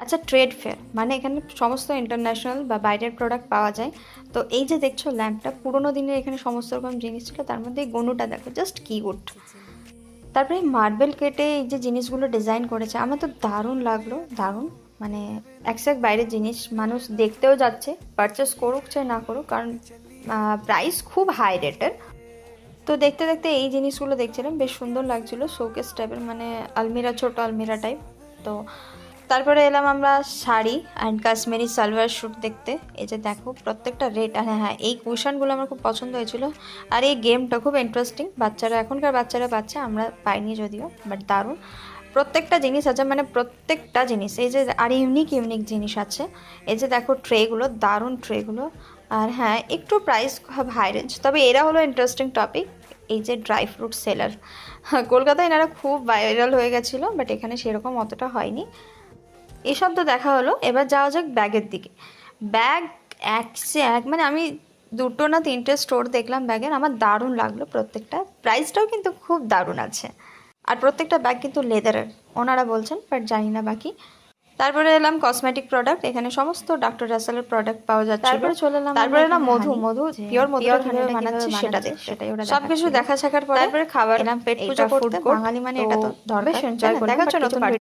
আচ্ছা, trade fair মানে এখানে সমস্ত ইন্টারন্যাশনাল বা বাইরের প্রোডাক্ট পাওয়া যায়। তো এই যে দেখছো ল্যাম্পটা, পুরোনো দিনের এখানে সমস্ত রকম জিনিস ছিল, তার মধ্যে এই গনুটা দেখো, জাস্ট কিউট। তারপরে মার্বেল কেটে এই যে জিনিসগুলো ডিজাইন করেছে, আমার তো দারুণ লাগলো, দারুণ। মানে এক বাইরের জিনিস, মানুষ দেখতেও যাচ্ছে, পারচেস করুক চাই না করুক, কারণ প্রাইস খুব হাই রেটের। তো দেখতে দেখতে এই জিনিসগুলো দেখছিলাম, বেশ সুন্দর লাগছিল, শোকেস টাইপের, মানে আলমিরা, ছোট আলমিরা টাইপ। তো তারপরে এলাম আমরা শাড়ি অ্যান্ড কাশ্মীরি সালোয়ার স্যুট দেখতে। এই যে দেখো প্রত্যেকটা রেট, আর হ্যাঁ, এই কুশনগুলো আমার খুব পছন্দ হয়েছিল। আর এই গেমটা খুব ইন্টারেস্টিং, বাচ্চারা, এখনকার বাচ্চারা পাচ্ছে, আমরা পাইনি যদিও, বাট দারুণ। প্রত্যেকটা জিনিস আছে, মানে প্রত্যেকটা জিনিস, এই যে আর ইউনিক ইউনিক জিনিস আছে। এই যে দেখো ট্রেগুলো, দারুণ ট্রেগুলো। আর হ্যাঁ, একটু প্রাইস হাই রেঞ্জ, তবে এরা হলো ইন্টারেস্টিং টপিক। এই যে ড্রাই ফ্রুট সেলার, কলকাতায় এনারা খুব ভাইরাল হয়ে গেছিলো, বাট এখানে সেরকম অতটা হয়নি। এসব তো দেখা হলো, এবার যাওয়া যাক ব্যাগের দিকে। ব্যাগ এক সে এক, মানে আমি দুটো না তিনটে স্টোর দেখলাম ব্যাগের, আমার দারুণ লাগলো প্রত্যেকটা, প্রাইসটাও কিন্তু খুব দারুণ আছে। আর প্রত্যেকটা ব্যাগ কিন্তু লেদারের ওনারা বলছেন, বাট জানি না বাকি। তারপরে এলাম কসমেটিক প্রোডাক্ট, এখানে সমস্ত ডক্টর রাসেলের প্রোডাক্ট পাওয়া যাচ্ছে। তারপরে চলে এলাম, তারপরে এলাম মধু, পিওর মধু কিভাবে বানাচ্ছে সেটা দেখতে, সেটাই ওরা সবকিছু দেখা শেখার পরে তারপরে খাবার এলাম পেট পুজো করতে। বাঙালি মানে এটা তো ধরবে, এনজয় করে দেখার জন্য।